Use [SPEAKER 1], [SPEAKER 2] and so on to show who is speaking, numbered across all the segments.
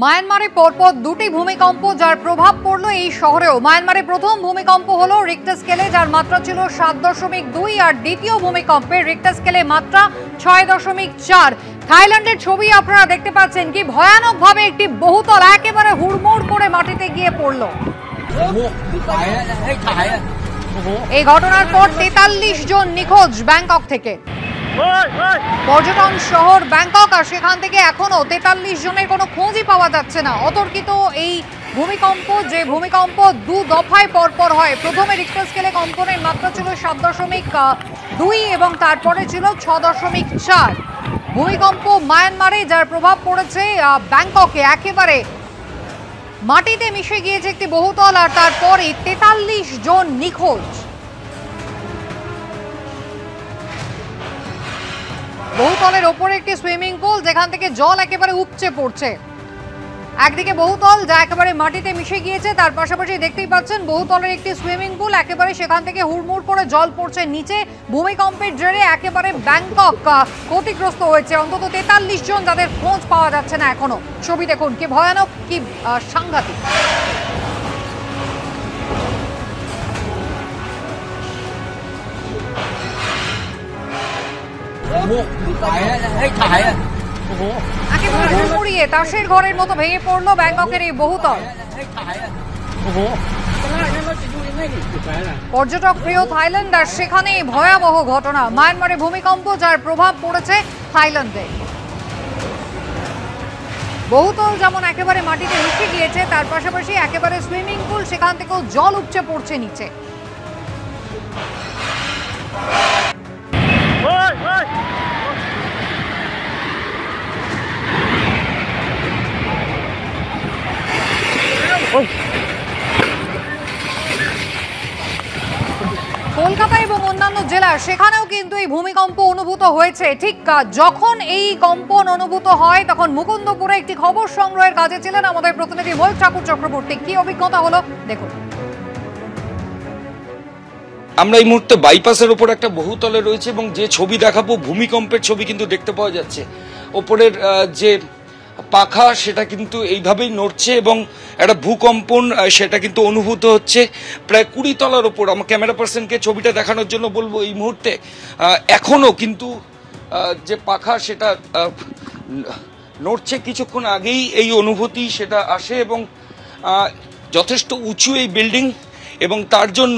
[SPEAKER 1] মায়ানমারে পরপর দুটি ভূমিকম্প যার প্রভাব পড়লো এই শহরেও। মায়ানমারে প্রথম ভূমিকম্প হলো রিক্টার স্কেলে, যার মাত্রা ছিল 7.2, আর দ্বিতীয় ভূমিকম্পে রিক্টার স্কেলে মাত্রা 6.4। থাইল্যান্ডের ছবি আপনারা দেখতে পাচ্ছেন, কি ভয়ানকভাবে একটি বহুতল একেবারে হুড়মুড় করে মাটিতে গিয়ে পড়লো। এই ঘটনার পর 43 জন নিখোঁজ ব্যাংকক থেকে। পর্যটন শহর ব্যাংকক, আর সেখান থেকে এখনো 43 জনের কোনো খোঁজই পাওয়া যাচ্ছে না। অতর্কিত এই ভূমিকম্প, যে ভূমিকম্প দু দফায় পরপর হয়। প্রথমে রিক্টার স্কেলে কম্পনের মাত্রা ছিল 7.2 এবং তারপরে ছিল 6.4। ভূমিকম্প মায়ানমারে, যার প্রভাব পড়েছে ব্যাংককে, একেবারে মাটিতে মিশে গিয়েছে একটি বহুতল, আর তারপরে 43 জন নিখোঁজ। বহুতলের ওপরে একটি সুইমিং পুল, যেখান থেকে জল একেবারে উপচে পড়ছে। একদিকে বহুতল যা একেবারে মাটিতে মিশে গিয়েছে, তার পাশাপাশি দেখতেই পাচ্ছেন বহুতলের একটি সুইমিং পুল, একেবারে সেখান থেকে হুড়মুড় করে জল পড়ছে নিচে। ভূমিকম্পের জেরে একেবারে ব্যাংকক ক্ষতিগ্রস্ত হয়েছে। অন্তত 43 জন, যাদের খোঁজ পাওয়া যাচ্ছে না এখনো। ছবি দেখুন, কি ভয়ানক, কি সাংঘাতিক। একেবারে হুড়মুড়িয়ে তাসের ঘরের মতো ভেঙে পড়লো ব্যাংককের এই বহুতল। পর্যটক প্রিয় থাইল্যান্ড, আর সেখানে ভয়াবহ ঘটনা। মায়ানমারে ভূমিকম্প, যার প্রভাব পড়েছে থাইল্যান্ডে। বহুতল যেমন একেবারে মাটিতে মিশে গিয়েছে, তার পাশাপাশি একেবারে সুইমিং পুল, সেখান থেকেও জল উপচে পড়ছে নিচে। কলকাতা এবং অন্যান্য জেলা, সেখানেও কিন্তু এই ভূমিকম্প অনুভূত হয়েছে। ঠিক যখন এই কম্পন অনুভূত হয়, তখন মুকুন্দপুরে একটি খবর সংগ্রহের কাজে ছিলেন আমাদের প্রতিনিধি ময়ূক ঠাকুর চক্রবর্তী। কি অভিজ্ঞতা হলো দেখুন।
[SPEAKER 2] আমরা এই মুহূর্তে বাইপাসের উপর একটা বহুতলে রয়েছে, এবং যে ছবি দেখাবো ভূমিকম্পের ছবি কিন্তু দেখতে পাওয়া যাচ্ছে। ওপরের যে পাখা, সেটা কিন্তু এইভাবেই নড়ছে, এবং একটা ভূকম্পন সেটা কিন্তু অনুভূত হচ্ছে প্রায় 20 তলার ওপর। আমার ক্যামেরা পার্সনকে ছবিটা দেখানোর জন্য বলবো। এই মুহূর্তে এখনো কিন্তু যে পাখা, সেটা নড়ছে। কিছুক্ষণ আগেই এই অনুভূতি সেটা আসে, এবং যথেষ্ট উঁচু এই বিল্ডিং, এবং তার জন্য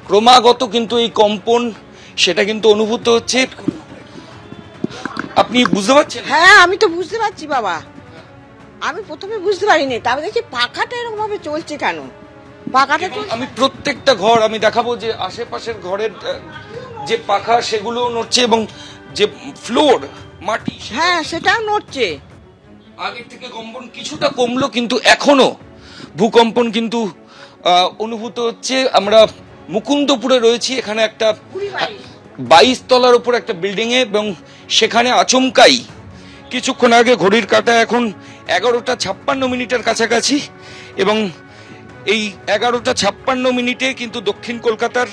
[SPEAKER 2] ক্রমাগত কিন্তু এই কম্পন সেটা কিন্তু অনুভূত হচ্ছে। আপনি বুঝতে পারছেন?
[SPEAKER 3] হ্যাঁ, আমি তো বুঝতে পারছি বাবা। আমি প্রথমে বুঝতে পারিনি, তারপরে দেখি পাখাটা এরকম ভাবে চলছে কেন। পাখাটা
[SPEAKER 2] আমি প্রত্যেকটা ঘর আমি দেখাবো, যে আশেপাশের ঘরের যে পাখা সেগুলো নড়ছে, এবং যে ফ্লোর মাটি,
[SPEAKER 3] হ্যাঁ সেটাও নড়ছে।
[SPEAKER 2] আগের থেকে কম্পন কিছুটা কমলো, কিন্তু এখনো ভূকম্পন কিন্তু অনুভূত হচ্ছে। আমরা মুকুন্দপুরে রয়েছি, এখানে একটা 22 তলার উপর একটা বিল্ডিং এ, এবং সেখানে আচমকাই কিছুক্ষণ আগে, ঘড়ির কাঁটা এখন 11:56 কাছাকাছি, এবং এই 11:56 কিন্তু দক্ষিণ কলকাতার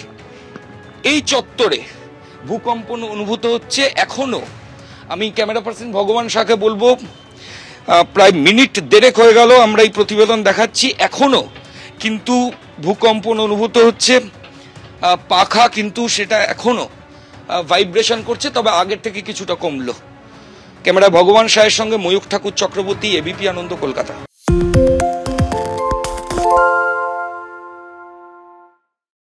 [SPEAKER 2] এই চত্বরে ভূকম্পন অনুভূত হচ্ছে এখনো। আমি ক্যামেরা পার্সন ভগবান শাহকে বলবো, প্রায় মিনিট দেড়েক হয়ে গেল আমরা এই প্রতিবেদন দেখাচ্ছি, এখনো কিন্তু ভূকম্পন অনুভূত হচ্ছে। পাখা কিন্তু সেটা এখনো ভাইব্রেশন করছে, তবে আগের থেকে কিছুটা কমলো। ক্যামেরা ভগবান শাহের সঙ্গে ময়ূক ঠাকুর চক্রবর্তী, এবিপি আনন্দ, কলকাতা।